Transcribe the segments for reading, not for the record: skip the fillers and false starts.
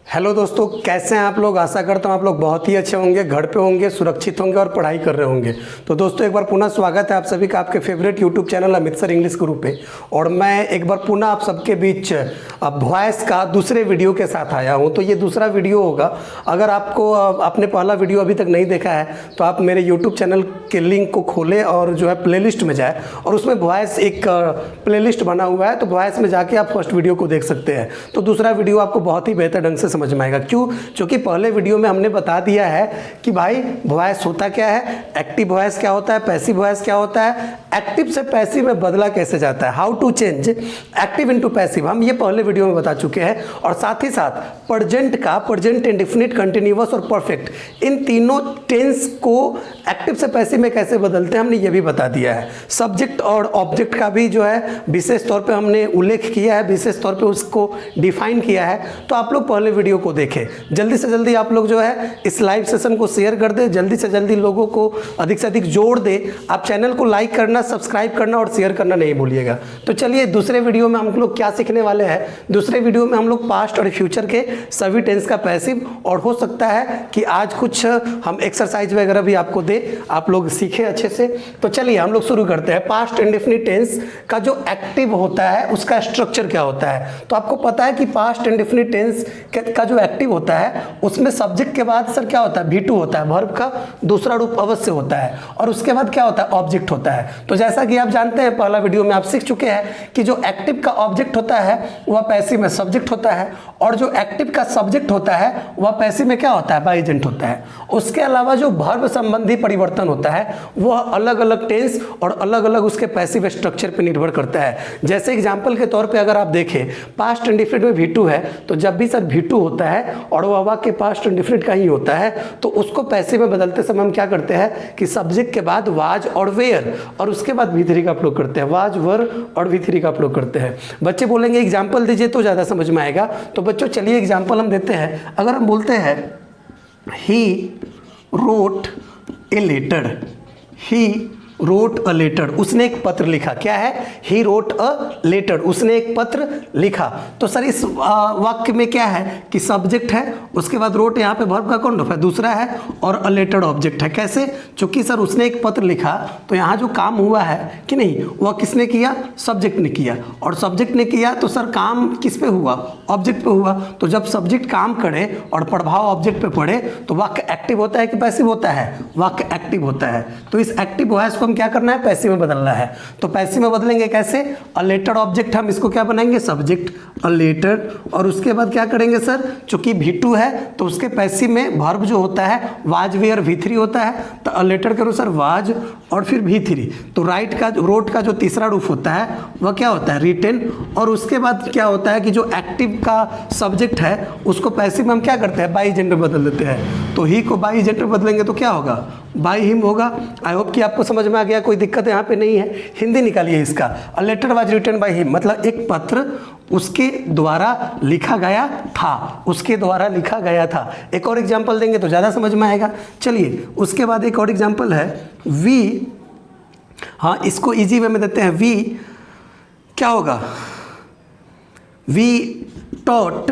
Hello दोस्तों, कैसे हैं आप लोग। आशा करता हूँ आप लोग बहुत ही अच्छे होंगे, घर पे होंगे, सुरक्षित होंगे और पढ़ाई कर रहे होंगे। तो दोस्तों एक बार पुनः स्वागत है आप सभी का आपके favourite YouTube channel Amit sir English गुरु पे। और मैं एक बार पुनः आप सबके बीच वॉइस का दूसरे वीडियो के साथ आया हूँ। तो ये दूसरा वीडियो होगा। अगर आपको आपने पहला वीडियो अभी तक नहीं देखा है तो आप मेरे यूट्यूब चैनल के लिंक को खोलें और जो है प्लेलिस्ट में जाए और उसमें वॉइस एक प्लेलिस्ट बना हुआ है, तो वॉइस में जाके आप फर्स्ट वीडियो को देख सकते हैं। तो दूसरा वीडियो आपको बहुत ही बेहतर ढंग से समझ में आएगा। क्यों? क्योंकि पहले वीडियो में हमने बता दिया है कि भाई वॉइस होता क्या है, एक्टिव वॉइस क्या होता है, पैसिव वॉइस क्या होता है, एक्टिव से पैसिव में बदला कैसे जाता है, how to change active into passive, हम ये पहले वीडियो में बता चुके हैं। और साथ ही साथ प्रेजेंट इंडेफिनिट, कंटिन्यूअस और परफेक्ट, इन तीनों टेंस को एक्टिव से पैसिव में कैसे बदलते हैं हमने ये भी बता दिया है। सब्जेक्ट और ऑब्जेक्ट का भी जो है विशेष तौर पे हमने उल्लेख किया है, विशेष तौर पे उसको डिफाइन किया है। तो आप लोग पहले वीडियो को देखें। जल्दी से जल्दी आप लोग जो है इस लाइव सेशन को शेयर कर दें, जल्दी से जल्दी लोगों को अधिक से अधिक जोड़ दें। आप चैनल को लाइक करना, सब्सक्राइब करना और शेयर करना नहीं भूलिएगा। तो चलिए दूसरे वीडियो में हम लोग क्या सीखने वाले हैं। दूसरे वीडियो में हम लोग पास्ट और फ्यूचर के सभी टेंस का पैसिव, और हो सकता है कि आज कुछ हम एक्सरसाइज वगैरह भी आपको दे, आप लोग सीखें अच्छे से। तो चलिए हम लोग शुरू करते हैं। पास्ट इंडेफिनिट टेंस का जो एक्टिव होता है उसका स्ट्रक्चर क्या होता है। तो आपको पता है कि पास्ट इंडेफिनिट टेंस का जो एक्टिव होता है उसमें सब्जेक्ट के बाद सर क्या होता है, V2 होता है, वर्ब का दूसरा रूप अवश्य होता है। और उसके बाद क्या होता है, ऑब्जेक्ट होता है। तो जैसा कि आप जानते हैं पहला वीडियो में आप सीख चुके हैं कि जो एक्टिव का ऑब्जेक्ट होता है वह पैसिव में सब्जेक्ट होता है, और जो एक्टिव का सब्जेक्ट होता है वह पैसिव में क्या होता है, बाय एजेंट होता है। उसके अलावा जो वर्ब संबंधी परिवर्तन होता है वह अलग अलग टेंस और अलग अलग उसके पैसिव स्ट्रक्चर पर निर्भर करता है। जैसे एग्जाम्पल के तौर पर अगर आप देखें पास्ट इंडेफिनिट में V2 है, तो जब भी सर V2 होता है और वह वाक्य पास्ट इंडेफिनिट का ही होता है तो उसको पैसिव में बदलते समय हम क्या करते हैं कि सब्जेक्ट के बाद वाज और वेयर और उसके बाद V3 का प्रयोग करते हैं, वाज वर और V3 का प्रयोग करते हैं। बच्चे बोलेंगे एग्जाम्पल दीजिए तो ज़्यादा समझ में आएगा। तो बच्चों चलिए एग्जाम्पल हम देते हैं। अगर हम बोलते हैं he wrote a letter, he wrote a letter, उसने एक पत्र लिखा। क्या है, ही रोट अ लेटर, उसने एक पत्र लिखा। तो सर इस वाक्य में क्या है कि सब्जेक्ट है, उसके बाद रोट यहाँ पे वर्ब का कौन रूप है, दूसरा है, और अ लेटर ऑब्जेक्ट है। कैसे? क्योंकि सर उसने एक पत्र लिखा तो यहाँ जो काम हुआ है कि नहीं वह किसने किया, सब्जेक्ट ने किया। और सब्जेक्ट ने किया तो सर काम किस पे हुआ, ऑब्जेक्ट पे हुआ। तो जब सब्जेक्ट काम करे और प्रभाव ऑब्जेक्ट पे पड़े तो वाक्य एक्टिव होता है कि पैसिव होता है, वाक्य एक्टिव होता है। तो इस एक्टिव वॉइस को क्या करना है, पैसिव में बदलना है। तो पैसिव में बदलेंगे कैसे, अ लेटर ऑब्जेक्ट, हम इसको क्या बनाएंगे, सब्जेक्ट अ लेटर। और उसके बाद क्या करेंगे सर, चूंकि V2 है तो उसके पैसिव में वर्ब जो होता है वाज वेयर V3 होता है। तो अ लेटर के अनुसार वाज और फिर V3। तो राइट का रोट का जो तीसरा रूप होता है वह क्या होता है, रिटेन। और उसके बाद क्या होता है कि जो एक्टिव का सब्जेक्ट है उसको पैसिव में हम क्या करते हैं, बाय एजेंट में बदल देते हैं। तो ही को बाय एजेंट में बदलेंगे तो क्या होगा, बाय हिम होगा। आई होप कि आपको समझ में आ गया, कोई दिक्कत यहाँ पे नहीं है। हिंदी निकालिए इसका, a letter was written by him, मतलब एक पत्र उसके द्वारा लिखा गया था, उसके द्वारा लिखा गया था। एक और एग्जांपल देंगे तो ज़्यादा समझ में आएगा। चलिए उसके बाद एक और एग्जांपल है वी, हाँ इसको इजी वे में देते हैं। वी क्या होगा, we taught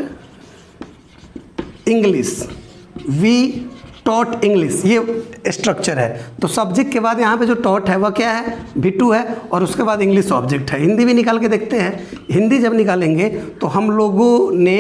English, we taught English, ये स्ट्रक्चर है। तो सब्जेक्ट के बाद यहाँ पे जो टॉट है वह क्या है, V2 है, और उसके बाद इंग्लिश ऑब्जेक्ट है। हिंदी भी निकाल के देखते हैं। हिंदी जब निकालेंगे तो हम लोगों ने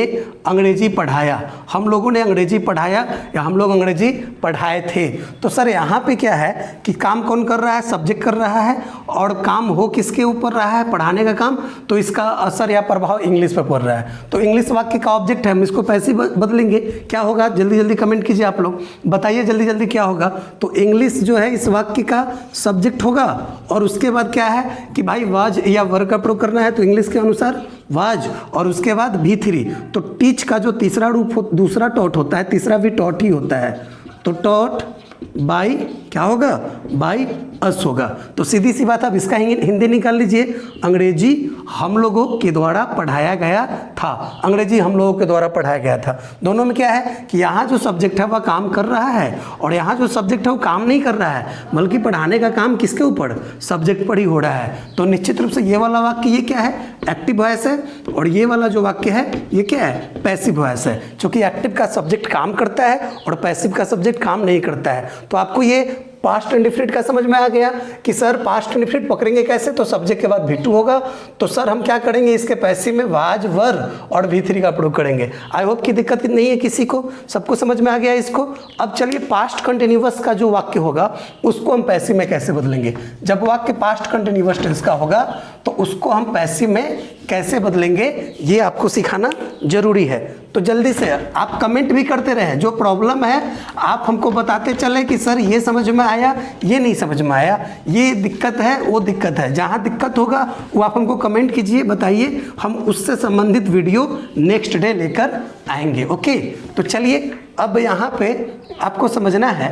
अंग्रेजी पढ़ाया, हम लोगों ने अंग्रेजी पढ़ाया या हम लोग अंग्रेजी पढ़ाए थे। तो सर यहाँ पे क्या है कि काम कौन कर रहा है, सब्जेक्ट कर रहा है, और काम हो किसके ऊपर रहा है, पढ़ाने का काम। तो इसका असर या प्रभाव इंग्लिश पर पड़ रहा है। तो इंग्लिश वाक्य का ऑब्जेक्ट है, हम इसको पैसिव बदलेंगे। क्या होगा, जल्दी जल्दी कमेंट कीजिए आप लोग, बताइए जल्दी जल्दी क्या होगा। तो इंग्लिश जो है इस वाक्य का सब्जेक्ट होगा, और उसके बाद क्या है कि भाई वाज या वर्ब का प्रयोग करना है तो इंग्लिश के अनुसार वाज, और उसके बाद V3। तो टीच का जो तीसरा रूप दूसरा टॉट होता है, तीसरा भी टॉट ही होता है। तो टॉट बाई क्या होगा, बाई अस होगा। तो सीधी सी बात, आप इसका हिंदी निकाल लीजिए, अंग्रेजी हम लोगों के द्वारा पढ़ाया गया था, अंग्रेजी हम लोगों के द्वारा पढ़ाया गया था। दोनों में क्या है कि यहाँ जो सब्जेक्ट है वह काम कर रहा है और यहाँ जो सब्जेक्ट है वो काम नहीं कर रहा है, बल्कि पढ़ाने का काम किसके ऊपर, सब्जेक्ट पर ही हो रहा है। तो निश्चित रूप से ये वाला वाक्य ये क्या है, एक्टिव वॉइस है, और ये वाला जो वाक्य है ये क्या है, पैसिव वॉइस है। क्योंकि एक्टिव का सब्जेक्ट काम करता है और पैसिव का सब्जेक्ट काम नहीं करता है। तो आपको ये पास्ट इंडिफिनिट का समझ में आ गया कि सर पास्ट इंडिफिनिट पकड़ेंगे कैसे, तो सब्जेक्ट के बाद V2 होगा, तो सर हम क्या करेंगे, इसके पैसिव में वाज वर और V3 का प्रयोग करेंगे। आई होप कि दिक्कत नहीं है किसी को, सबको समझ में आ गया इसको। अब चलिए पास्ट कंटिन्यूअस का जो वाक्य होगा उसको हम पैसिव में कैसे बदलेंगे। जब वाक्य पास्ट कंटिन्यूअस टेंस का होगा तो उसको हम पैसिव में कैसे बदलेंगे ये आपको सिखाना जरूरी है। तो जल्दी से आप कमेंट भी करते रहें, जो प्रॉब्लम है आप हमको बताते चले कि सर ये समझ में आया, ये नहीं समझ में आया, ये दिक्कत है, वो दिक्कत है। जहाँ दिक्कत होगा वो आप हमको कमेंट कीजिए, बताइए, हम उससे संबंधित वीडियो नेक्स्ट डे लेकर आएंगे। ओके, तो चलिए अब यहाँ पे आपको समझना है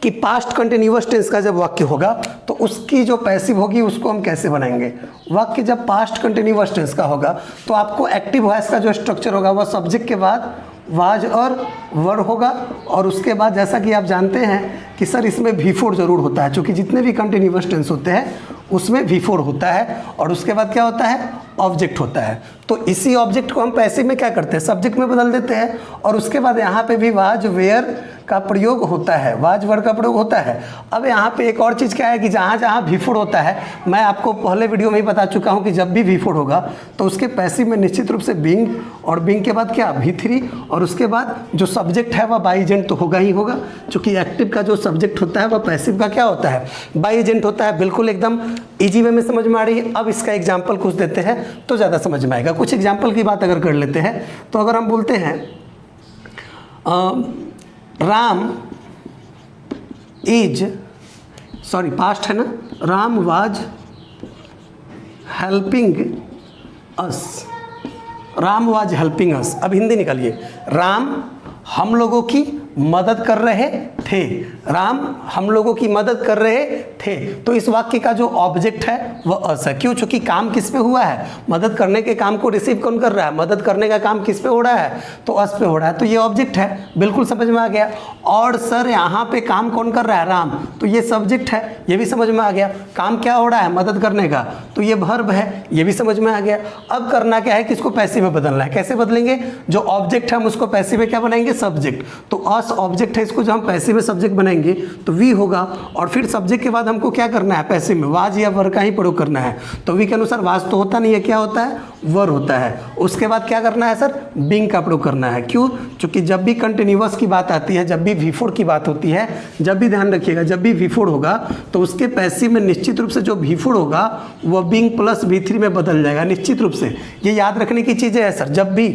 कि पास्ट कंटिन्यूअस टेंस का जब वाक्य होगा तो उसकी जो पैसिव होगी उसको हम कैसे बनाएंगे। वाक्य जब पास्ट कंटिन्यूअस टेंस का होगा तो आपको एक्टिव वॉइस का जो स्ट्रक्चर होगा वह सब्जेक्ट के बाद वाज और वर होगा, और उसके बाद जैसा कि आप जानते हैं कि सर इसमें V4 जरूर होता है, क्योंकि जितने भी कंटिन्यूअस टेंस होते हैं उसमें V4 होता है, और उसके बाद क्या होता है, ऑब्जेक्ट होता है। तो इसी ऑब्जेक्ट को हम पैसिव में क्या करते हैं, सब्जेक्ट में बदल देते हैं, और उसके बाद यहाँ पे भी वाज वेयर का प्रयोग होता है, वाज वर का प्रयोग होता है। अब यहाँ पे एक और चीज़ क्या है कि जहाँ जहाँ V4 होता है, मैं आपको पहले वीडियो में ही बता चुका हूँ कि जब भी V4 होगा तो उसके पैसिव में निश्चित रूप से बिंग, और बिंग के बाद क्या, V3, और उसके बाद जो सब्जेक्ट है वह बाई एजेंट तो होगा ही होगा, क्योंकि एक्टिव का जो सब्जेक्ट होता है वह पैसिव का क्या होता है, बाई एजेंट होता है। बिल्कुल एकदम इजी वे में समझ में आ रही है। अब इसका एग्जाम्पल कुछ देते हैं तो ज़्यादा समझ में आएगा। कुछ एग्जाम्पल की बात अगर कर लेते हैं तो अगर हम बोलते हैं राम इज, सॉरी पास्ट है ना, Ram was helping us, Ram was helping us. अब हिंदी निकालिए, राम हम लोगों की मदद कर रहे थे, राम हम लोगों की मदद कर रहे थे। तो इस वाक्य का जो ऑब्जेक्ट है वह अस है। क्यों? क्योंकि काम किस पे हुआ है, मदद करने के काम को रिसीव कौन कर रहा है, मदद करने का काम किस पे हो रहा है, तो अस पे हो रहा है। तो ये ऑब्जेक्ट है, बिल्कुल समझ में आ गया। और सर यहाँ पे काम कौन कर रहा है, राम, तो ये सब्जेक्ट है, ये भी समझ में आ गया। काम क्या हो रहा है, मदद करने का, तो ये वर्ब है, ये भी समझ में आ गया। अब करना क्या है कि इसको पैसिव में बदलना है। कैसे बदलेंगे, जो ऑब्जेक्ट है हम उसको पैसिव में क्या बनाएंगे, सब्जेक्ट। तो अस ऑब्जेक्ट है, इसको जो हम पैसिव में सब्जेक्ट बनाएंगे तो वी होगा, और फिर सब्जेक्ट के बाद हमको क्या करना है, पैसिव में वाज या वर का ही प्रयोग करना है। तो वी के अनुसार वाज तो होता नहीं है, क्या होता है, वर होता है। उसके बाद क्या करना है सर, बिंग का प्रयोग करना है। क्यों? क्योंकि जब भी कंटिन्यूअस की बात आती है, जब भी V4 की बात होती है, जब भी ध्यान रखिएगा, जब भी V4 होगा तो उसके पैसिव में निश्चित रूप से जो V4 होगा वह बिंग प्लस V3 में बदल जाएगा, निश्चित रूप से। ये याद रखने की चीज़ें है सर, जब भी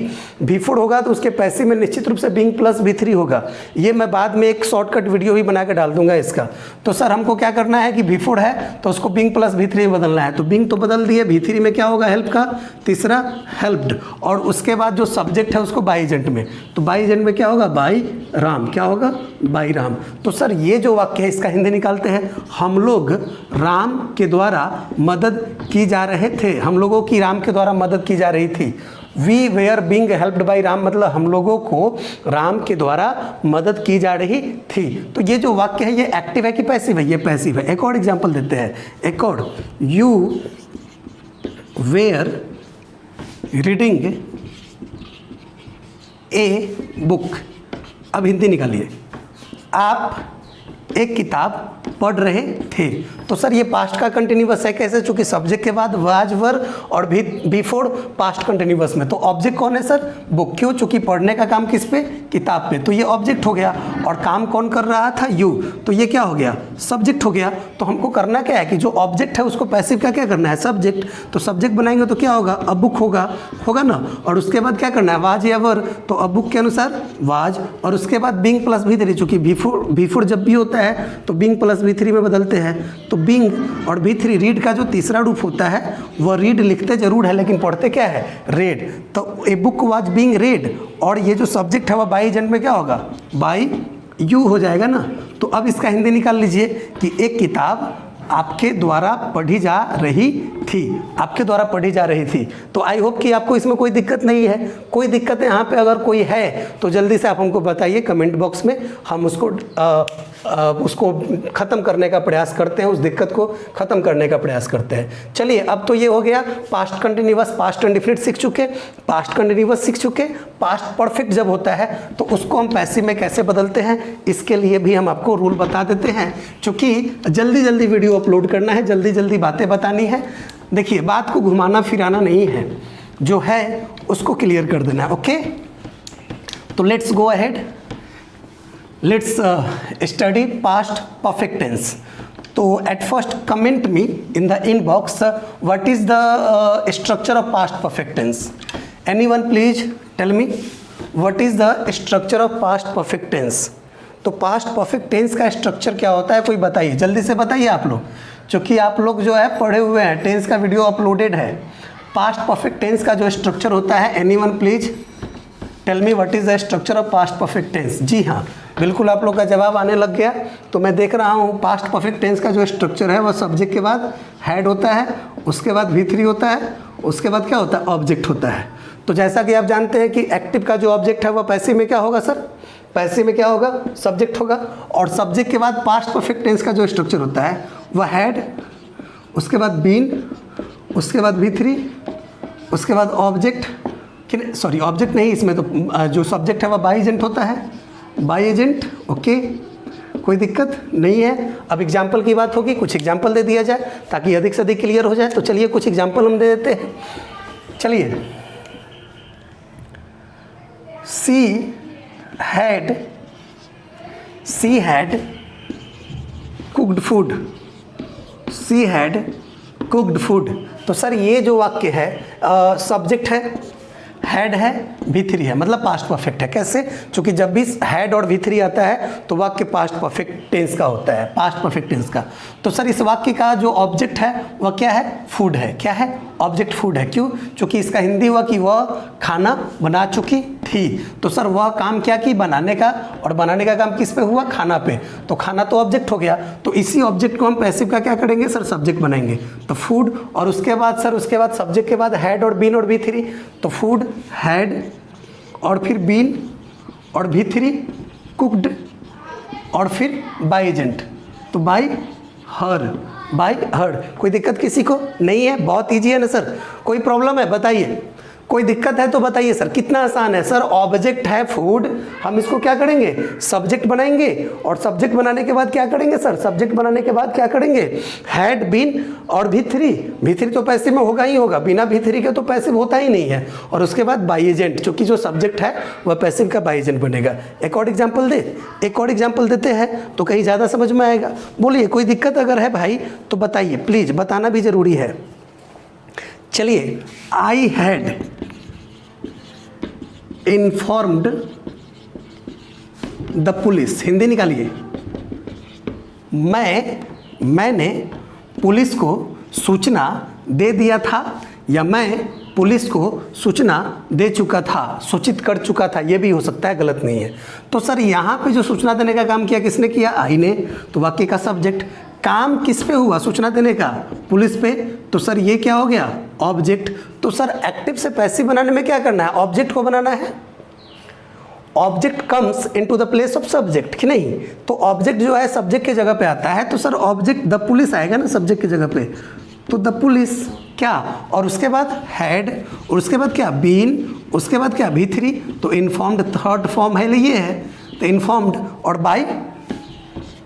V4 होगा तो उसके पैसिव में निश्चित रूप से बिंग प्लस V3 होगा। ये मैं बाद में एक शॉर्टकट वीडियो भी बना के डाल दूंगा इसका। तो सर हमको क्या करना है कि V4 है तो उसको बिंग प्लस V3 में बदलना है। तो बिंग तो बदल दिए, V3 में क्या होगा, हेल्प का, तीसरा हेल्प्ड, और उसके बाद जो सब्जेक्ट है उसको बाई एजेंट में, तो बाई एजेंट में क्या होगा, बाई राम, क्या होगा, बाई राम। तो सर ये जो वाक्य है इसका हिंदी निकालते हैं, हम लोग राम के द्वारा मदद की जा रहे थे, हम लोगों की राम के द्वारा मदद की जा रही थी। We were being helped by Ram, मतलब हम लोगों को राम के द्वारा मदद की जा रही थी। तो ये जो वाक्य है ये एक्टिव है कि पैसिव है, ये पैसिव है। एक और एग्जांपल देते हैं, एक और, you were reading a book. अब हिंदी निकालिए, आप एक किताब पढ़ रहे थे। तो सर ये पास्ट का कंटिन्यूअस है, कैसे, चूंकि सब्जेक्ट के बाद वाज वर और V4 पास्ट कंटिन्यूअस में। तो ऑब्जेक्ट कौन है सर, बुक। क्यों? चूंकि पढ़ने का काम किस पे, किताब पे, तो ये ऑब्जेक्ट हो गया। और काम कौन कर रहा था, यू, तो ये क्या हो गया, सब्जेक्ट हो गया। तो हमको करना क्या है कि जो ऑब्जेक्ट है उसको पैसिव का क्या करना है, सब्जेक्ट। तो सब्जेक्ट बनाएंगे तो क्या होगा, अ बुक होगा, होगा ना। और उसके बाद क्या करना है, वाज या वर, तो अ बुक के अनुसार वाज, और उसके बाद बिंग प्लस V3, चूंकि V4 जब भी होता है तो बिंग प्लस V3 में बदलते हैं। तो बिंग और V3, रीड का जो तीसरा रूप होता है वह रीड लिखते जरूर है लेकिन पढ़ते क्या है, रेड। तो a book was being red, और ये जो सब्जेक्ट है वह बाई एजेंट में क्या होगा, बाई यू हो जाएगा ना। तो अब इसका हिंदी निकाल लीजिए कि एक किताब आपके द्वारा पढ़ी जा रही थी, आपके द्वारा पढ़ी जा रही थी। तो आई होप कि आपको इसमें कोई दिक्कत नहीं है। कोई दिक्कत यहाँ पे अगर कोई है तो जल्दी से आप हमको बताइए कमेंट बॉक्स में, हम उसको ख़त्म करने का प्रयास करते हैं, उस दिक्कत को ख़त्म करने का प्रयास करते हैं। चलिए, अब तो ये हो गया पास्ट कंटिन्यूअस, पास्ट इंडेफिनिट सीख चुके, पास्ट कंटिन्यूअस सीख चुके। पास्ट परफेक्ट जब होता है तो उसको हम पैसिव में कैसे बदलते हैं, इसके लिए भी हम आपको रूल बता देते हैं। क्योंकि जल्दी जल्दी वीडियो अपलोड करना है, जल्दी जल्दी बातें बतानी है। देखिए, बात को घुमाना फिराना नहीं है, जो है उसको क्लियर कर देना है। ओके, तो let's go ahead, let's study past perfect tense. तो at first comment me in the inbox what is the structure of past perfect tense. Anyone please tell me what is the structure of past perfect tense. तो past perfect tense का structure क्या होता है, कोई बताइए, जल्दी से बताइए आप लोग, क्योंकि आप लोग जो है पढ़े हुए हैं, टेंस का वीडियो अपलोडेड है। पास्ट परफेक्ट टेंस का जो स्ट्रक्चर होता है, anyone please tell me what is the structure of past perfect tense. जी हाँ, बिल्कुल आप लोग का जवाब आने लग गया। तो मैं देख रहा हूँ पास्ट परफेक्ट टेंस का जो स्ट्रक्चर है वह सब्जेक्ट के बाद हैड होता है, उसके बाद V3 होता है, उसके बाद क्या होता है, ऑब्जेक्ट होता है। तो जैसा कि आप जानते हैं कि एक्टिव का जो ऑब्जेक्ट है वह पैसिव में क्या होगा सर, पैसिव में क्या होगा, सब्जेक्ट होगा। और सब्जेक्ट के बाद पास्ट परफेक्ट टेंस का जो स्ट्रक्चर होता है वह हैड, उसके बाद बीन, उसके बाद V3, उसके बाद ऑब्जेक्ट, सॉरी ऑब्जेक्ट नहीं, इसमें तो जो सब्जेक्ट है वह बाई एजेंट होता है, बाई एजेंट। ओके, कोई दिक्कत नहीं है। अब एग्जाम्पल की बात होगी, कुछ एग्जाम्पल दे दिया जाए ताकि अधिक से अधिक क्लियर हो जाए। तो चलिए कुछ एग्जाम्पल हम दे देते हैं। चलिए, she had cooked food, she had cooked food. तो सर ये जो वाक्य है, सब्जेक्ट है, हैड है, V3 है, मतलब पास्ट परफेक्ट है। कैसे? क्योंकि जब भी हैड और V3 आता है तो वाक्य पास्ट परफेक्ट टेंस का होता है, पास्ट परफेक्ट टेंस का। तो सर इस वाक्य का जो ऑब्जेक्ट है वह क्या है, फूड है। क्या है, ऑब्जेक्ट फूड है। क्यों? क्योंकि इसका हिंदी हुआ कि वह खाना बना चुकी थी। तो सर वह काम क्या की, बनाने का, और बनाने का काम किस पे हुआ, खाना पे। तो खाना तो ऑब्जेक्ट हो गया, तो इसी ऑब्जेक्ट को हम पैसिव का क्या करेंगे सर, सब्जेक्ट बनाएंगे। तो फूड, और उसके बाद सर, उसके बाद सब्जेक्ट के बाद हैड और बीन और V3। तो फूड, हैड और फिर बीन और V3, कुक्ड और फिर बाई एजेंट। तो बाई हर, बाई हर। कोई दिक्कत किसी को नहीं है? बहुत ईजी है ना सर, कोई प्रॉब्लम है बताइए, कोई दिक्कत है तो बताइए सर। कितना आसान है सर, ऑब्जेक्ट है फूड, हम इसको क्या करेंगे, सब्जेक्ट बनाएंगे। और सब्जेक्ट बनाने के बाद क्या करेंगे सर, सब्जेक्ट बनाने के बाद क्या करेंगे, हैड, बीन और V3। V3 तो पैसिव में होगा ही होगा, बिना V3 के तो पैसिव होता ही नहीं है। और उसके बाद बाई एजेंट, क्योंकि जो सब्जेक्ट है वह पैसिव का बाई एजेंट बनेगा। एक और एग्जाम्पल दे, एक और एग्जाम्पल देते हैं तो कहीं ज़्यादा समझ में आएगा। बोलिए, कोई दिक्कत अगर है भाई तो बताइए, प्लीज़ बताना भी ज़रूरी है। चलिए, I had informed the police, Hindi निकालिए। मैंने पुलिस को सूचना दे दिया था, या मैं पुलिस को सूचना दे चुका था, सूचित कर चुका था, ये भी हो सकता है, गलत नहीं है। तो सर यहाँ पे जो सूचना देने का काम किया किसने किया, आई ने। तो वाक्य का सब्जेक्ट, काम किस पे हुआ, सूचना देने का, पुलिस पे। तो सर ये क्या हो गया, ऑब्जेक्ट। तो सर एक्टिव से पैसिव बनाने में क्या करना है, ऑब्जेक्ट को बनाना है। Object comes into the place of subject, कि नहीं? तो ऑब्जेक्ट जो है सब्जेक्ट की जगह पे आता है, तो सर ऑब्जेक्ट द पुलिस आएगा ना सब्जेक्ट की जगह पे। तो द पुलिस क्या, और उसके बाद हैड, और उसके बाद क्या, बीन, उसके बाद क्या, V3। तो इन्फॉर्म्ड थर्ड फॉर्म है, ये है। तो इन्फॉर्म्ड और बाय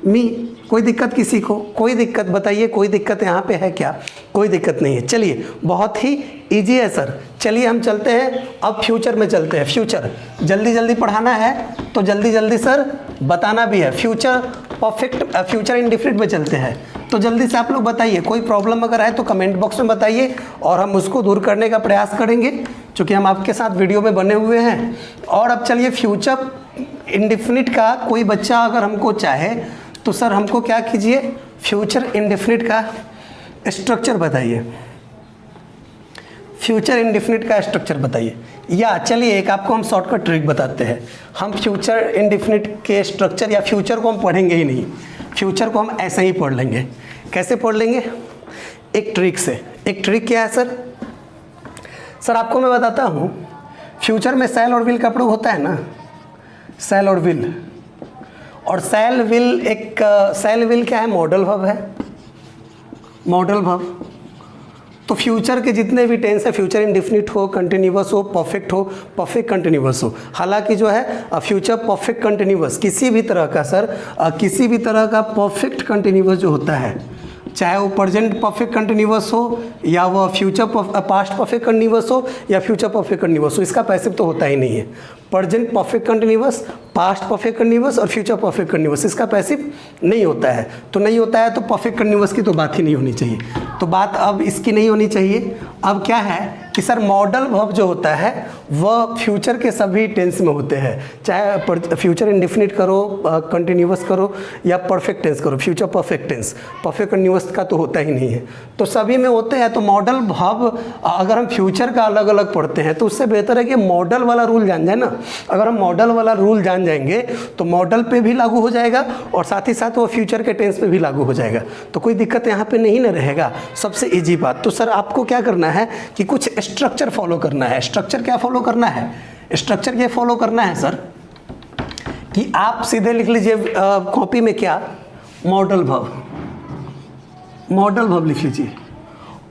मी। कोई दिक्कत किसी को? कोई दिक्कत बताइए, कोई दिक्कत यहाँ पे है क्या? कोई दिक्कत नहीं है। चलिए, बहुत ही इजी है सर। चलिए हम चलते हैं, अब फ्यूचर में चलते हैं। फ्यूचर जल्दी जल्दी पढ़ाना है तो जल्दी जल्दी सर बताना भी है। फ्यूचर परफेक्ट, फ्यूचर इंडेफिनिट में चलते हैं। तो जल्दी से आप लोग बताइए, कोई प्रॉब्लम अगर है तो कमेंट बॉक्स में बताइए और हम उसको दूर करने का प्रयास करेंगे, क्योंकि हम आपके साथ वीडियो में बने हुए हैं। और अब चलिए, फ्यूचर इंडेफिनिट का कोई बच्चा अगर हमको चाहे तो सर हमको क्या कीजिए, फ्यूचर इंडेफिनिट का स्ट्रक्चर बताइए। फ्यूचर इंडेफिनिट का स्ट्रक्चर बताइए। या चलिए एक आपको हम शॉर्टकट ट्रिक बताते हैं। हम फ्यूचर इंडेफिनिट के स्ट्रक्चर या फ्यूचर को हम पढ़ेंगे ही नहीं, फ्यूचर को हम ऐसे ही पढ़ लेंगे। कैसे पढ़ लेंगे? एक ट्रिक से, एक ट्रिक क्या है सर आपको मैं बताता हूँ, फ्यूचर में शैल और विल का प्रयोग होता है ना, शैल और विल, और शैल विल क्या है, मॉडल वर्ब है, मॉडल वर्ब। तो फ्यूचर के जितने भी टेंस है, फ्यूचर इंडेफिनिट हो, कंटिन्यूअस हो, परफेक्ट हो, परफेक्ट कंटिन्यूअस हो, हालांकि जो है फ्यूचर परफेक्ट कंटिन्यूअस किसी भी तरह का किसी भी तरह का परफेक्ट कंटिन्यूअस जो होता है, चाहे वो प्रेजेंट परफेक्ट कंटिन्यूअस हो या वो फ्यूचर पास्ट परफेक्ट कंटिन्यूअस हो या फ्यूचर परफेक्ट कंटिन्यूअस हो, इसका पैसिव तो होता ही नहीं है। Present perfect continuous, past perfect continuous और फ्यूचर परफेक्ट कंटिन्यूअस, इसका पैसिव नहीं होता है। तो नहीं होता है तो परफेक्ट कंटिन्यूअस की तो बात ही नहीं होनी चाहिए। तो बात अब इसकी नहीं होनी चाहिए। अब क्या है कि सर मॉडल वर्ब जो होता है वह फ्यूचर के सभी टेंस में होते हैं, चाहे फ्यूचर इंडेफिनिट करो, कंटिन्यूअस करो या परफेक्ट टेंस करो, future perfect tense, perfect continuous का तो होता ही नहीं है, तो सभी में होते हैं। तो मॉडल वर्ब अगर हम फ्यूचर का अलग अलग पढ़ते हैं तो उससे बेहतर है कि मॉडल वाला रूल जान जाए ना। अगर हम मॉडल वाला रूल जान जाएंगे तो मॉडल पे भी लागू हो जाएगा और साथ ही साथ वो फ्यूचर के टेंस पे भी लागू हो जाएगा, तो कोई दिक्कत यहाँ पे नहीं ना रहेगा। सबसे इजी बात। तो सर आपको क्या करना है कि कुछ स्ट्रक्चर फॉलो करना है। स्ट्रक्चर क्या फॉलो करना है? स्ट्रक्चर ये फॉलो करना है सर कि आप सीधे लिख लीजिए कॉपी में क्या, मॉडल वर्ब, मॉडल वर्ब लिख लीजिए।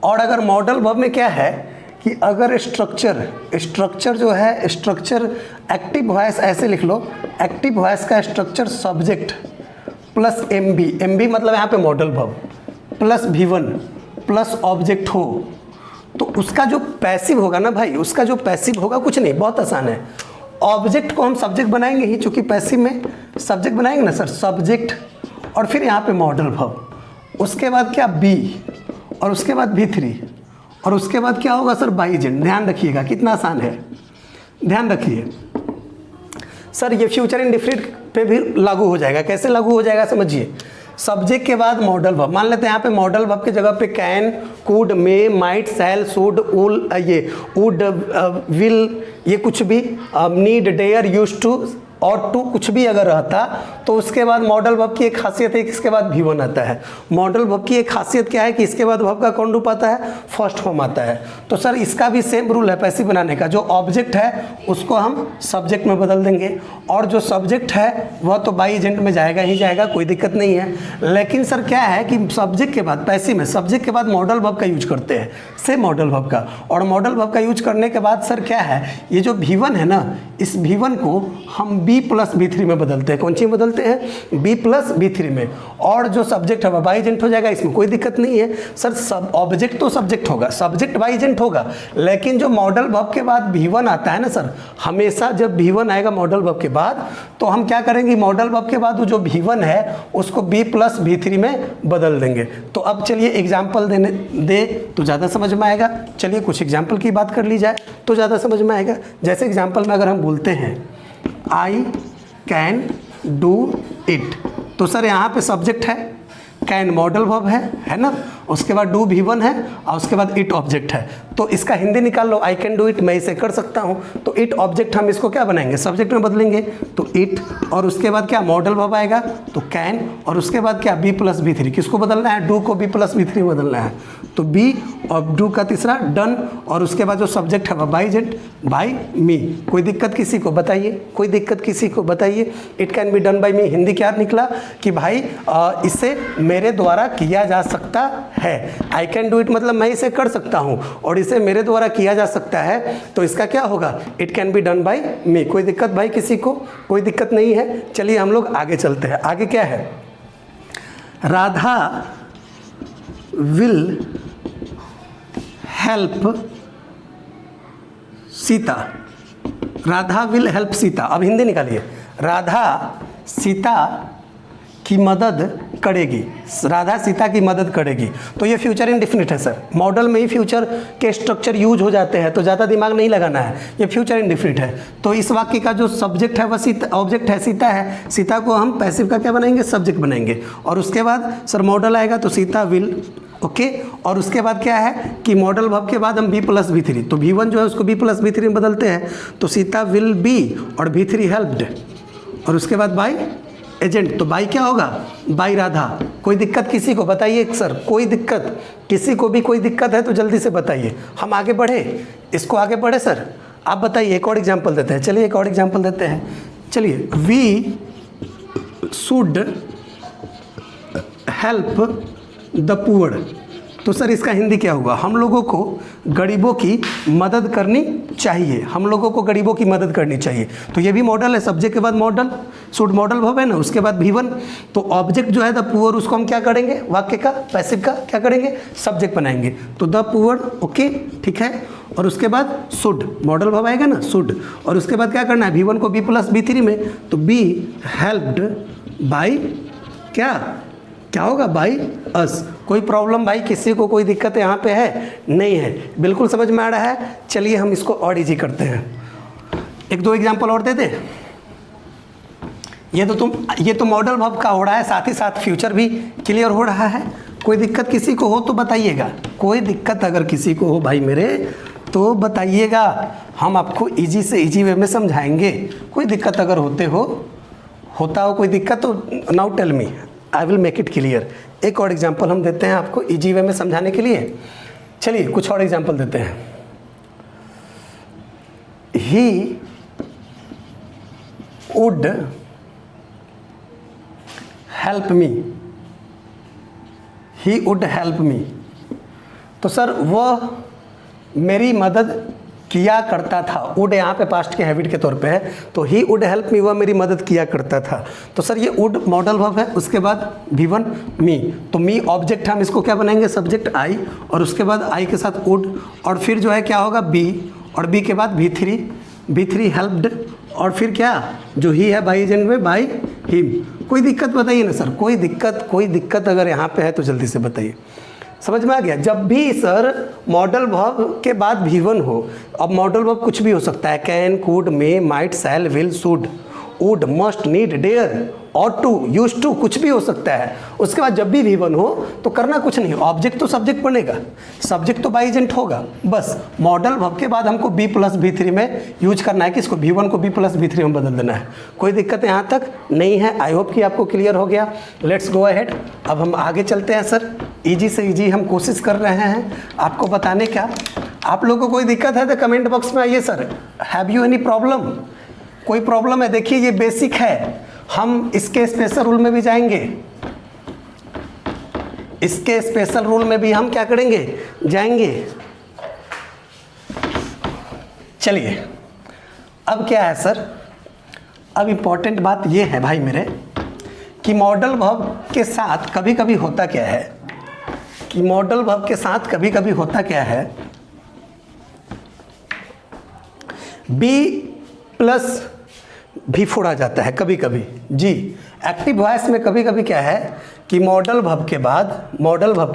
और अगर मॉडल वर्ब में क्या है कि अगर स्ट्रक्चर जो है, स्ट्रक्चर एक्टिव वॉइस ऐसे लिख लो, एक्टिव वॉइस का स्ट्रक्चर सब्जेक्ट प्लस एमबी मतलब यहाँ पे modal verb plus V1 plus object हो, तो उसका जो पैसिव होगा ना भाई, उसका जो पैसिव होगा कुछ नहीं, बहुत आसान है। ऑब्जेक्ट को हम सब्जेक्ट बनाएंगे ही, चूंकि पैसिव में सब्जेक्ट बनाएंगे ना सर, सब्जेक्ट और फिर यहाँ पे मॉडल वर्ब, उसके बाद क्या बी और उसके बाद V3 और उसके बाद क्या होगा सर बाई एजेंट। ध्यान रखिएगा कितना आसान है, ध्यान रखिए सर। ये फ्यूचर इंडेफिनिट पे भी लागू हो जाएगा। कैसे लागू हो जाएगा समझिए। सब्जेक्ट के बाद मॉडल वर्ब, मान लेते हैं यहाँ पे मॉडल वर्ब की जगह पे can, could, may, might, shall, should, ये वुड, विल, ये कुछ भी, नीड, डेयर, यूज्ड टू और टू कुछ भी अगर रहता तो उसके बाद मॉडल वर्ब की एक खासियत है कि इसके बाद V1 आता है। मॉडल वर्ब की एक खासियत क्या है कि इसके बाद वर्ब का कौन रूप आता है, फर्स्ट फॉर्म आता है। तो सर इसका भी सेम रूल है पैसिव बनाने का। जो ऑब्जेक्ट है उसको हम सब्जेक्ट में बदल देंगे और जो सब्जेक्ट है वह तो बाई एजेंट में जाएगा ही जाएगा, कोई दिक्कत नहीं है। लेकिन सर क्या है कि सब्जेक्ट के बाद, पैसिव में सब्जेक्ट के बाद मॉडल वर्ब का यूज करते हैं, सेम मॉडल वर्ब का। और मॉडल वर्ब का यूज करने के बाद सर क्या है, ये जो V1 है ना, इस V1 को हम B प्लस B3 में बदलते हैं। कौन सी में बदलते हैं? B प्लस B3 में। और जो सब्जेक्ट है वह बाई एजेंट हो जाएगा, इसमें कोई दिक्कत नहीं है सर। सब ऑब्जेक्ट तो सब्जेक्ट होगा, सब्जेक्ट बाई एजेंट होगा, लेकिन जो मॉडल वर्ब के बाद V1 आता है ना सर, हमेशा जब V1 आएगा मॉडल वर्ब के बाद तो हम क्या करेंगे, मॉडल वर्ब के बाद जो V1 है उसको B प्लस B3 में बदल देंगे। तो अब चलिए एग्जाम्पल दे तो ज़्यादा समझ में आएगा। चलिए कुछ एग्जाम्पल की बात कर ली जाए तो ज़्यादा समझ में आएगा। जैसे एग्जाम्पल में अगर हम बोलते हैं आई कैन डू इट, तो सर यहाँ पे सब्जेक्ट है, कैन मॉडल वर्ब है ना, उसके बाद डू V1 है और उसके बाद इट ऑब्जेक्ट है। तो इसका हिंदी निकाल लो, आई कैन डू इट, मैं इसे कर सकता हूँ। तो इट ऑब्जेक्ट हम इसको क्या बनाएंगे, सब्जेक्ट में बदलेंगे, तो इट और उसके बाद क्या मॉडल वर्ब आएगा तो कैन और उसके बाद क्या B प्लस B3, किसको बदलना है, डू को B प्लस B3 में बदलना है, तो B और डू का तीसरा डन और उसके बाद जो सब्जेक्ट है वह बाई एजेंट बाई मी। कोई दिक्कत किसी को बताइए, कोई दिक्कत किसी को बताइए। It can be done by me, Hindi क्या निकला कि भाई इसे मेरे द्वारा किया जा सकता है। आई कैन डू इट मतलब मैं इसे कर सकता हूँ और इसे मेरे द्वारा किया जा सकता है, तो इसका क्या होगा, it can be done by me. कोई दिक्कत भाई किसी को? कोई दिक्कत नहीं है। चलिए हम लोग आगे चलते हैं। आगे क्या है, Radha will help Sita, Radha will help Sita. अब हिंदी निकालिए, राधा सीता की मदद करेगी, राधा सीता की मदद करेगी। तो ये फ्यूचर इंडेफिनिट है सर, मॉडल में ही फ्यूचर के स्ट्रक्चर यूज हो जाते हैं, तो ज़्यादा दिमाग नहीं लगाना है, ये फ्यूचर इंडेफिनिट है। तो इस वाक्य का जो सब्जेक्ट है वह सीता, ऑब्जेक्ट है सीता है, सीता को हम पैसिव का क्या बनाएंगे, सब्जेक्ट बनाएंगे। और उसके बाद सर मॉडल आएगा तो सीता विल, ओके। और उसके बाद क्या है कि मॉडल वर्ब के बाद हम B प्लस B3, तो V1 जो है उसको B प्लस B3 में बदलते हैं, तो सीता विल बी और B3 हेल्प्ड और उसके बाद बाई एजेंट, तो बाई क्या होगा, बाई राधा। कोई दिक्कत किसी को बताइए सर, कोई दिक्कत किसी को भी कोई दिक्कत है तो जल्दी से बताइए। हम आगे बढ़े, इसको आगे बढ़े सर, आप बताइए। एक और एग्जांपल देते हैं, चलिए एक और एग्जांपल देते हैं। चलिए, we should help the poor, तो सर इसका हिंदी क्या होगा, हम लोगों को गरीबों की मदद करनी चाहिए, हम लोगों को गरीबों की मदद करनी चाहिए। तो ये भी मॉडल है, सब्जेक्ट के बाद मॉडल, शुड मॉडल वर्ब है ना, उसके बाद V1, तो ऑब्जेक्ट जो है द पुअर, उसको हम क्या करेंगे, वाक्य का पैसिव का क्या करेंगे, सब्जेक्ट बनाएंगे। तो द पुअर, ओके ठीक है, और उसके बाद शुड मॉडल वर्ब आएगा ना, शुड, और उसके बाद क्या करना है, V1 को B प्लस B3 में, तो बी हेल्प्ड बाई क्या होगा, बाई अस। कोई प्रॉब्लम भाई, किसी को कोई दिक्कत यहाँ पे है, नहीं है, बिल्कुल समझ में आ रहा है। चलिए हम इसको और इजी करते हैं, एक दो एग्जांपल और दे दे। ये तो मॉडल वर्ब का हो रहा है, साथ ही साथ फ्यूचर भी क्लियर हो रहा है। कोई दिक्कत किसी को हो तो बताइएगा, कोई दिक्कत अगर किसी को हो भाई मेरे तो बताइएगा, हम आपको इजी से इजी वे में समझाएंगे। कोई दिक्कत अगर होता हो कोई दिक्कत तो now tell me, I will make it clear. एक और एग्जाम्पल हम देते हैं आपको इजी वे में समझाने के लिए। चलिए कुछ और एग्जाम्पल देते हैं। He would help me, he would help me, तो सर वह मेरी मदद किया करता था। वुड यहाँ पे पास्ट के हैबिट के तौर पे है, तो ही वुड हेल्प मी, वह मेरी मदद किया करता था। तो सर ये वुड मॉडल वर्ब है, उसके बाद V1 मी, तो मी ऑब्जेक्ट, हम इसको क्या बनाएंगे, सब्जेक्ट आई, और उसके बाद आई के साथ वुड, और फिर जो है क्या होगा बी, और बी के बाद V3 हेल्प्ड, और फिर क्या जो ही है बाई एजेंट में बाई हिम। कोई दिक्कत बताइए ना सर, कोई दिक्कत अगर यहाँ पे है तो जल्दी से बताइए। समझ में आ गया। जब भी सर मॉडल वर्ब के बाद V1 हो, अब मॉडल वर्ब कुछ भी हो सकता है, can, could, may, might, shall, will, should, would, must, need, dare, ought to, use to, कुछ भी हो सकता है। उसके बाद जब भी V1 हो तो करना कुछ नहीं, ऑब्जेक्ट तो सब्जेक्ट बनेगा, सब्जेक्ट तो बाई एजेंट होगा, बस मॉडल वर्ब के बाद हमको B प्लस B3 में यूज करना है, किसको, V1 को B प्लस B3 में बदल देना है। कोई दिक्कत यहाँ तक नहीं है, आई होप कि आपको क्लियर हो गया। लेट्स गो अहेड, अब हम आगे चलते हैं सर। ईजी से ईजी हम कोशिश कर रहे हैं आपको बताने का। आप लोगों को कोई दिक्कत है तो कमेंट बॉक्स में आइए sir, have you any problem, कोई प्रॉब्लम है। देखिए ये बेसिक है, हम इसके स्पेशल रूल में भी जाएंगे, इसके स्पेशल रूल में भी हम क्या करेंगे, जाएंगे। चलिए अब क्या है सर, अब इम्पॉर्टेंट बात ये है भाई मेरे कि मॉडल वर्ब के साथ कभी कभी होता क्या है, कि मॉडल वर्ब के साथ कभी कभी होता क्या है, बी प्लस V4 आ जाता है कभी कभी जी। एक्टिव वॉइस में कभी कभी क्या है कि मॉडल वर्ब के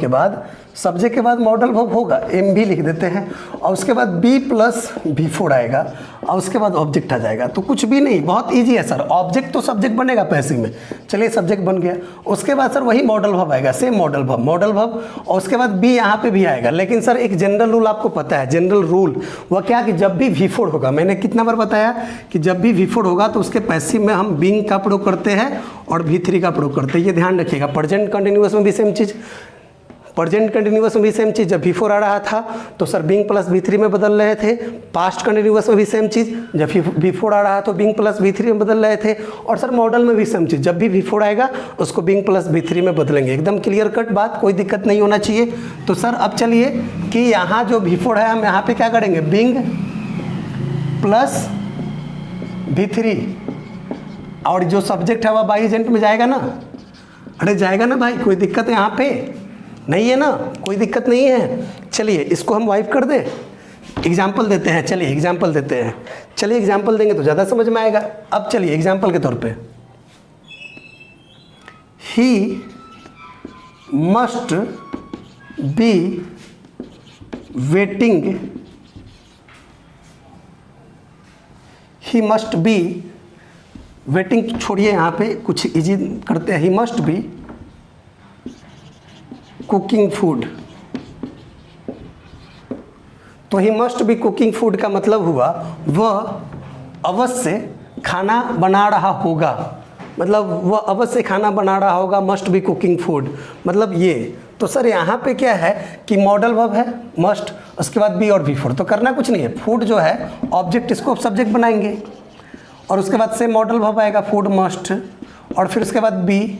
बाद सब्जेक्ट के बाद मॉडल वर्ब होगा, एम भी लिख देते हैं, और उसके बाद बी प्लस V4 आएगा, और उसके बाद ऑब्जेक्ट आ जाएगा। तो कुछ भी नहीं, बहुत इजी है सर, ऑब्जेक्ट तो सब्जेक्ट बनेगा पैसिव में, चलिए सब्जेक्ट बन गया। उसके बाद सर वही मॉडल वर्ब आएगा, सेम मॉडल वर्ब, और उसके बाद बी यहाँ पे भी आएगा। लेकिन सर एक जनरल रूल आपको पता है, जनरल रूल वह क्या कि जब भी V4 होगा, मैंने कितना बार बताया कि जब भी V4 होगा तो उसके पैसिव में हम बीइंग का प्रयोग करते हैं और V3 का प्रयोग करते हैं, ये ध्यान रखिएगा। प्रेजेंट कंटिन्यूअस में भी सेम चीज़, जब V4 आ रहा था तो सर बीइंग प्लस V3 में बदल रहे थे। पास्ट कंटिन्यूअस में भी सेम चीज़, जब V4 आ रहा तो बीइंग प्लस V3 में बदल रहे थे। और सर मॉडल में भी सेम चीज़, जब भी V4 आएगा उसको बीइंग प्लस V3 में बदलेंगे। एकदम क्लियर कट बात, कोई दिक्कत नहीं होना चाहिए। तो सर अब चलिए कि यहाँ जो V4 है हम यहाँ पे क्या करेंगे, बीइंग प्लस V3, और जो सब्जेक्ट है वह बाई एजेंट में जाएगा ना, अरे जाएगा ना भाई, कोई दिक्कत यहाँ पे नहीं है ना, कोई दिक्कत नहीं है। चलिए इसको हम वाइप कर दें, एग्जाम्पल देते हैं, चलिए एग्जाम्पल देते हैं, चलिए एग्जाम्पल देंगे तो ज़्यादा समझ में आएगा। अब चलिए एग्जाम्पल के तौर पे, he must be waiting, he must be waiting छोड़िए, यहाँ पे कुछ इजी करते हैं। He must be cooking food, तो he must be cooking food का मतलब हुआ वह अवश्य खाना बना रहा होगा। मतलब वह अवश्य खाना बना रहा होगा, मस्ट बी कुकिंग फूड, मतलब ये। तो सर यहाँ पे क्या है कि मॉडल वर्ब है मस्ट, उसके बाद बी और बी फोर, तो करना कुछ नहीं है। फूड जो है ऑब्जेक्ट, इसको अब सब्जेक्ट बनाएंगे और उसके बाद से मॉडल वर्ब आएगा फूड मस्ट, और फिर उसके बाद बी,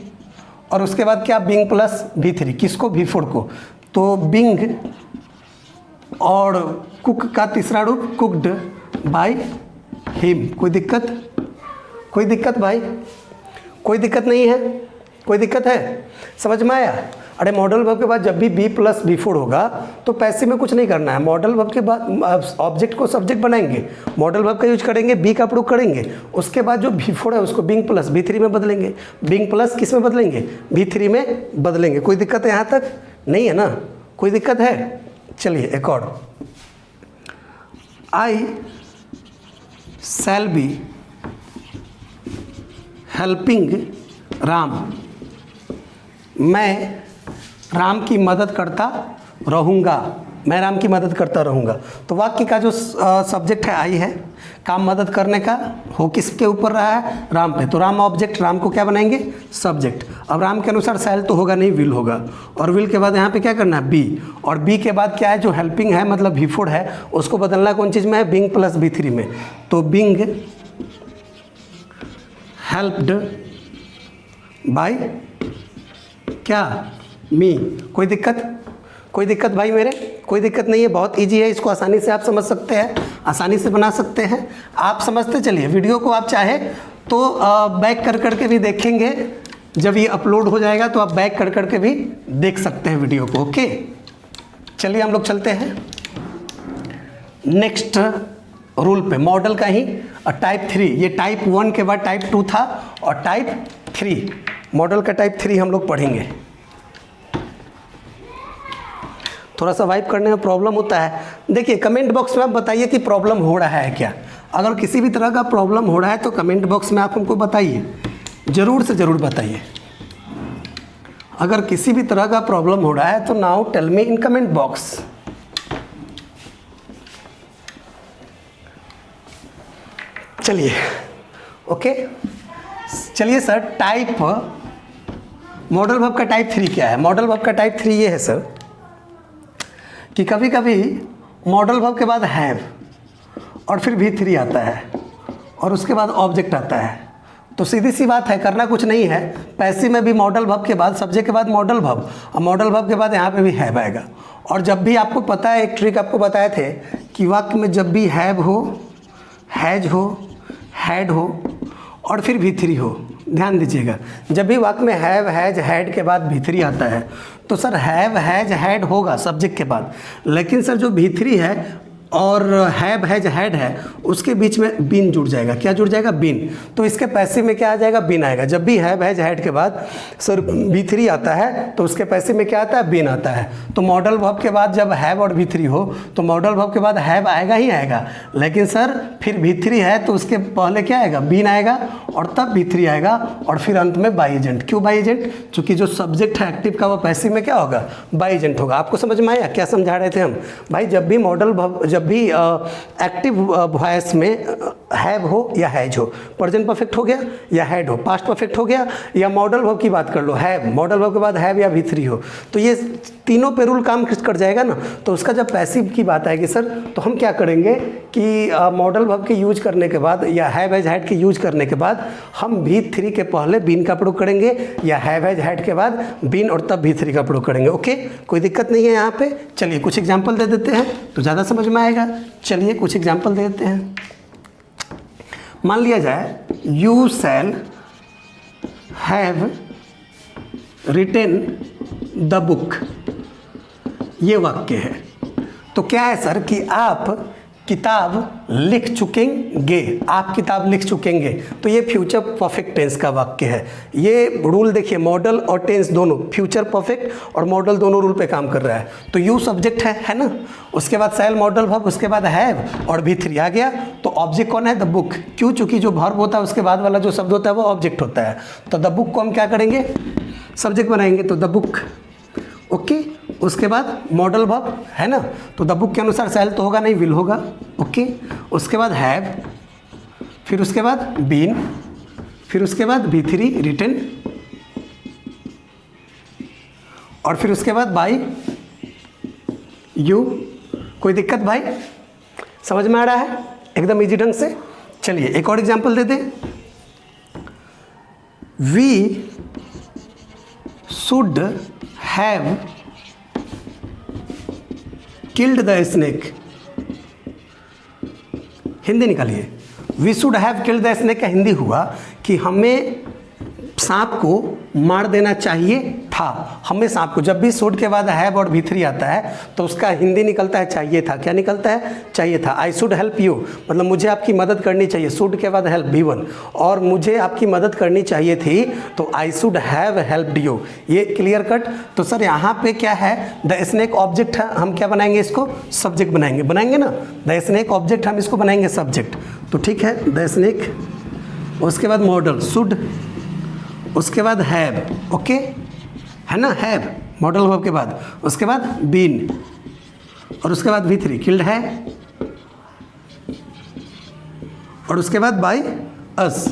और उसके बाद क्या बिंग प्लस बी थ्री, किसको बी फोर को, तो बिंग और कुक का तीसरा रूप कुकड बाय हिम। कोई दिक्कत, कोई दिक्कत भाई, कोई दिक्कत नहीं है, कोई दिक्कत है, समझ में आया। अरे मॉडल वर्ब के बाद जब भी बी प्लस बी फोर होगा तो पैसिव में कुछ नहीं करना है। मॉडल वर्ब के बाद ऑब्जेक्ट को सब्जेक्ट बनाएंगे, मॉडल वर्ब का यूज करेंगे, बी का प्रयोग करेंगे, उसके बाद जो बी फोर है उसको बिंग प्लस बी थ्री में बदलेंगे। बिंग प्लस किस में बदलेंगे, बी थ्री में बदलेंगे। कोई दिक्कत है यहाँ तक, नहीं है ना, कोई दिक्कत है। चलिए एक और, आई शैल बी हेल्पिंग राम, मैं राम की मदद करता रहूँगा, मैं राम की मदद करता रहूँगा। तो वाक्य का जो सब्जेक्ट है आई है, काम मदद करने का हो किसके ऊपर रहा है, राम पे, तो राम ऑब्जेक्ट, राम को क्या बनाएंगे सब्जेक्ट। अब राम के अनुसार शैल तो होगा नहीं, विल होगा, और विल के बाद यहाँ पे क्या करना है बी, और बी के बाद क्या है जो हेल्पिंग है मतलब बी फोर है, उसको बदलना कौन चीज़ में है, बिंग प्लस बी थ्री में। तो बिंग हेल्प्ड बाय क्या, मी। कोई दिक्कत, कोई दिक्कत भाई मेरे, कोई दिक्कत नहीं है, बहुत इजी है, इसको आसानी से आप समझ सकते हैं, आसानी से बना सकते हैं आप, समझते चलिए। वीडियो को आप चाहे तो बैक कर करके भी देखेंगे, जब ये अपलोड हो जाएगा तो आप बैक कर करके भी देख सकते हैं वीडियो को। ओके चलिए हम लोग चलते हैं नेक्स्ट रूल पे, मॉडल का ही टाइप थ्री। ये टाइप वन के बाद टाइप टू था और टाइप थ्री, मॉडल का टाइप थ्री हम लोग पढ़ेंगे। थोड़ा सा वाइप करने में प्रॉब्लम होता है। देखिए कमेंट बॉक्स में आप बताइए कि प्रॉब्लम हो रहा है क्या, अगर किसी भी तरह का प्रॉब्लम हो रहा है तो कमेंट बॉक्स में आप हमको बताइए, ज़रूर से ज़रूर बताइए। अगर किसी भी तरह का प्रॉब्लम हो रहा है तो now tell me in comment box. चलिए ओके, चलिए सर टाइप मॉडल वर्ब का टाइप थ्री क्या है। मॉडल वर्ब का टाइप थ्री ये है सर कि कभी कभी मॉडल वर्ब के बाद हैव और फिर भी थ्री आता है और उसके बाद ऑब्जेक्ट आता है। तो सीधी सी बात है, करना कुछ नहीं है। पैसिव में भी मॉडल वर्ब के बाद सब्जेक्ट के बाद मॉडल वर्ब, और मॉडल वर्ब के बाद यहाँ पे भी हैव आएगा। और जब भी आपको पता है, एक ट्रिक आपको बताए थे कि वाक्य में जब भी हैव हो, हैज हो, हैड हो और फिर भी थ्री हो, ध्यान दीजिएगा, जब भी वाक्य में हैव, हैज, हैड के बाद भी थ्री आता है तो सर हैव, हैज, हैड होगा सब्जेक्ट के बाद, लेकिन सर जो भी थ्री है और हैव, हैज, हैड है उसके बीच में बीन जुड़ जाएगा। क्या जुड़ जाएगा, बीन। तो इसके पैसिव में क्या आ जाएगा, बीन आएगा। जब भी हैव, हैज, हैड के बाद सर बी थ्री आता है तो उसके पैसिव में क्या आता है, बीन आता है। तो मॉडल वर्ब के बाद जब हैव और बी थ्री हो तो मॉडल वर्ब के बाद हैव आएगा ही आएगा, लेकिन सर फिर बी थ्री है तो उसके पहले क्या आएगा, बीन आएगा और तब बी थ्री आएगा और फिर अंत में बाई एजेंट। क्यों बाई एजेंट, चूँकि जो सब्जेक्ट है एक्टिव का वो पैसिव में क्या होगा, बाई एजेंट होगा। आपको समझ में आया क्या समझा रहे थे हम भाई। जब भी मॉडल जब भी एक्टिव वॉइस में हैव हो या हैज हो, प्रेजेंट परफेक्ट हो गया या हैड हो, पास्ट परफेक्ट हो गया, या मॉडल वर्ब की बात कर लो हैव, मॉडल वर्ब के बाद हैव या भी थ्री हो, तो ये तीनों पे रूल काम कर जाएगा ना। तो उसका जब पैसिव की बात आएगी सर तो हम क्या करेंगे कि मॉडल वर्ब के यूज करने के बाद या हैव, हैज, हैड के यूज करने के बाद हम भी थ्री के पहले बीन का प्रयोग करेंगे, या हैव, हैज, हैड के बाद बीन और तब भी थ्री का प्रयोग करेंगे। ओके कोई दिक्कत नहीं है यहाँ पे। चलिए कुछ एग्जाम्पल दे देते हैं तो ज़्यादा समझ में आएगा। चलिए कुछ एग्जाम्पल दे देते हैं। मान लिया जाए you shall have written the book, ये वाक्य है। तो क्या है सर कि आप किताब लिख चुकेंगे, आप किताब लिख चुकेंगे, तो ये फ्यूचर परफेक्ट टेंस का वाक्य है। ये रूल देखिए, मॉडल और टेंस दोनों, फ्यूचर परफेक्ट और मॉडल दोनों रूल पे काम कर रहा है। तो यू सब्जेक्ट है ना, उसके बाद शैल मॉडल वर्ब, उसके बाद हैव और भी थ्री आ गया। तो ऑब्जेक्ट कौन है, द बुक। क्यों, चूंकि जो वर्ब होता है उसके बाद वाला जो शब्द होता है वो ऑब्जेक्ट होता है। तो द बुक को हम क्या करेंगे, सब्जेक्ट बनाएंगे, तो द बुक। ओके उसके बाद मॉडल वर्ब है ना, तो द बुक के अनुसार शैल तो होगा नहीं, विल होगा। ओके उसके बाद हैव, फिर उसके बाद बीन, फिर उसके बाद V3 रिटन, और फिर उसके बाद बाई U। कोई दिक्कत भाई? समझ में आ रहा है एकदम इजी ढंग से? चलिए एक और एग्जांपल दे दें। We should have killed the snake. Hindi निकालिए। We should have killed the snake का हिंदी हुआ कि हमें सांप को मार देना चाहिए था। हमें सांप को, जब भी शुड के बाद हैव और V3 आता है तो उसका हिंदी निकलता है चाहिए था। क्या निकलता है? चाहिए था। आई शुड हेल्प यू, मतलब मुझे आपकी मदद करनी चाहिए। शुड के बाद हेल्प V1, और मुझे आपकी मदद करनी चाहिए थी तो I should have helped you. ये क्लियर कट? तो सर यहाँ पे क्या है, द स्नेक ऑब्जेक्ट है, हम क्या बनाएंगे इसको? सब्जेक्ट बनाएंगे ना। द स्नेक ऑब्जेक्ट हम इसको बनाएंगे सब्जेक्ट। तो ठीक है, द स्नेक, उसके बाद मॉडल शुड, उसके बाद हैव, ओके है ना, हैव मॉडल वर्ब के बाद, उसके बाद बीन, और उसके बाद V3 किल्ड है, और उसके बाद by us,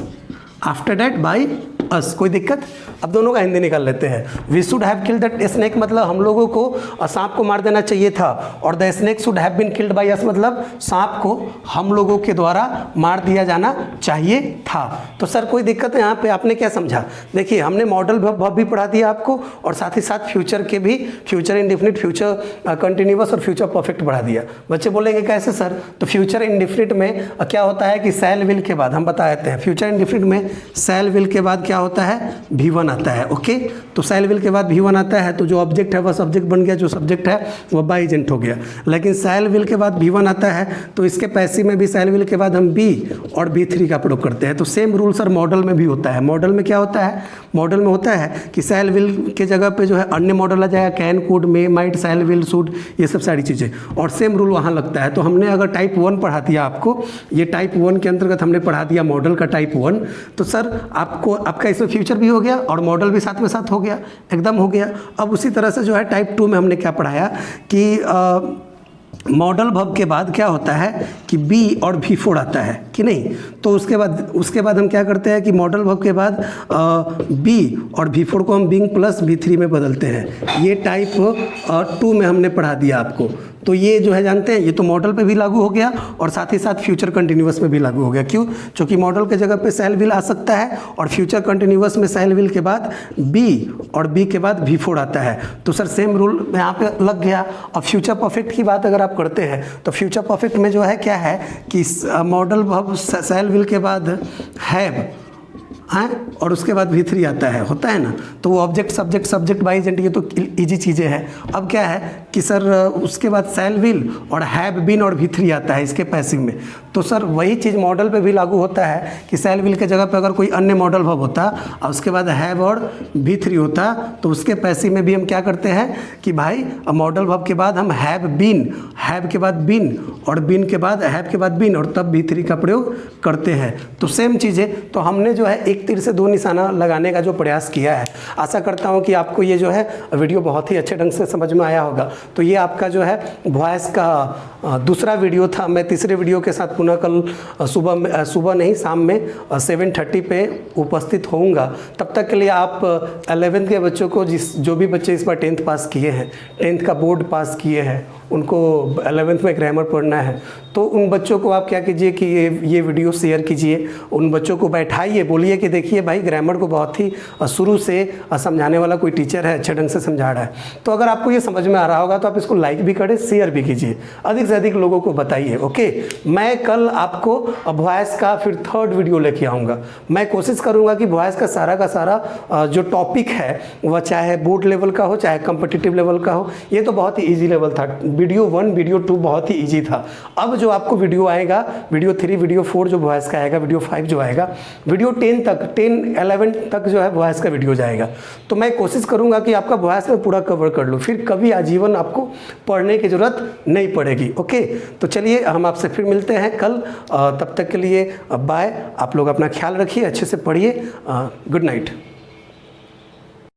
after that by us. कोई दिक्कत? अब दोनों का हिंदी निकाल लेते हैं। We should have killed that snake मतलब हम लोगों को सांप को मार देना चाहिए था, और the snake should have been killed by us मतलब सांप को हम लोगों के द्वारा मार दिया जाना चाहिए था। तो सर कोई दिक्कत है यहाँ पे? आपने क्या समझा? देखिए हमने मॉडल वर्ब भी पढ़ा दिया आपको, और साथ ही साथ फ्यूचर के भी, फ्यूचर इंडेफिनिट, फ्यूचर कंटिन्यूअस और फ्यूचर परफेक्ट पढ़ा दिया। बच्चे बोलेंगे कैसे सर? तो फ्यूचर इंडेफिनिट में क्या होता है कि सैल विल के बाद, हम बता देते हैं, फ्यूचर इंडेफिनिट में सैल विल के बाद क्या होता है? V1 आता है। ओके, तो सैल विल के बाद V1 आता है, तो जो ऑब्जेक्ट है वह सब्जेक्ट बन गया, जो सब्जेक्ट है वह बाय एजेंट हो गया। लेकिन सैल विल के बाद V1 आता है तो इसके पैसिव में भी सैल विल के बाद हम B और V3 का प्रयोग करते हैं। तो सेम रूल सर मॉडल में भी होता है। मॉडल में क्या होता है? मॉडल में होता है कि सैल विल के जगह पे जो है अन्य मॉडल आ जाएगा, can, could, may, might, shall will, should, ये सब सारी चीज़ें, और सेम रूल वहाँ लगता है। तो हमने अगर टाइप 1 पढ़ा दिया आपको, ये टाइप 1 के अंतर्गत हमने पढ़ा दिया मॉडल का टाइप 1, तो सर आपको, आपका इसमें फ्यूचर भी हो गया और मॉडल भी साथ में साथ हो गया, एकदम हो गया। अब उसी तरह से जो है टाइप 2 में हमने क्या पढ़ाया कि मॉडल वर्ब के बाद क्या होता है कि बी और V4 आता है कि नहीं। तो उसके बाद हम क्या करते हैं कि मॉडल वर्ब के बाद बी और V4 को हम बीइंग प्लस V3 में बदलते हैं। ये टाइप 2 में हमने पढ़ा दिया आपको। तो ये जो है जानते हैं, ये तो मॉडल पे भी लागू हो गया और साथ ही साथ फ्यूचर कंटिन्यूअस में भी लागू हो गया। क्यों? क्योंकि मॉडल के जगह पे सैल विल आ सकता है और फ्यूचर कंटिन्यूअस में सैल विल के बाद बी और बी के बाद V4 आता है। तो सर सेम रूल यहाँ पे लग गया। अब फ्यूचर परफेक्ट की बात अगर आप करते हैं तो फ्यूचर परफेक्ट में जो है क्या है कि मॉडल वर्ब सैल विल के बाद हैव हैं और उसके बाद V3 आता है, होता है ना। तो वो ऑब्जेक्ट सब्जेक्ट बाय एजेंट, ये तो इजी चीज़ें हैं। अब क्या है कि सर उसके बाद सैल विल और हैव बीन और V3 आता है इसके पैसिव में। तो सर वही चीज़ मॉडल पे भी लागू होता है कि सैल विल के जगह पे अगर कोई अन्य मॉडल वर्ब होता और उसके बाद हैव और V3 होता तो उसके पैसिव में भी हम क्या करते हैं कि भाई मॉडल वर्ब के बाद हम हैव के बाद बीन और बीन के बाद हैव के बाद बीन और तब V3 का प्रयोग करते हैं। तो सेम चीज़ें, तो हमने जो है एक तीर से दो निशाना लगाने का जो प्रयास किया है। आशा करता हूं कि आपको ये जो है वीडियो बहुत ही अच्छे ढंग से समझ में आया होगा। तो ये आपका जो है वॉइस का दूसरा वीडियो था। मैं तीसरे वीडियो के साथ पुनः कल सुबह नहीं शाम में 7:30 पे उपस्थित होऊंगा। तब तक के लिए आप 11th के बच्चों को, जो भी बच्चे इस बार 10th पास किए हैं, 10th का बोर्ड पास किए हैं, उनको 11th में ग्रामर पढ़ना है, तो उन बच्चों को आप क्या कीजिए कि ये वीडियो शेयर कीजिए, उन बच्चों को बैठाइए, बोलिए कि देखिए भाई ग्रामर को बहुत ही शुरू से समझाने वाला कोई टीचर है, अच्छे ढंग से समझा रहा है। तो अगर आपको ये समझ में आ रहा होगा तो आप इसको लाइक भी करें, शेयर भी कीजिए, अधिक से अधिक लोगों को बताइए। ओके, मैं कल आपको वॉइस का फिर 3rd वीडियो लेके आऊँगा। मैं कोशिश करूँगा कि वॉइस का सारा जो टॉपिक है वह चाहे बोर्ड लेवल का हो चाहे कॉम्पिटिटिव लेवल का हो। ये तो बहुत ही ईजी लेवल था, वीडियो 1 वीडियो 2 बहुत ही ईजी था। अब जो आपको वीडियो आएगा, वीडियो 3 वीडियो 4 जो वॉइस का आएगा, वीडियो 5 जो आएगा, वीडियो 11 तक जो है वॉइस का वीडियो जाएगा। तो मैं कोशिश करूंगा कि आपका वॉइस में पूरा कवर कर लूँ, फिर कभी आजीवन आपको पढ़ने की ज़रूरत नहीं पड़ेगी। ओके, तो चलिए हम आपसे फिर मिलते हैं कल। तब तक के लिए बाय। आप लोग अपना ख्याल रखिए, अच्छे से पढ़िए। Good night.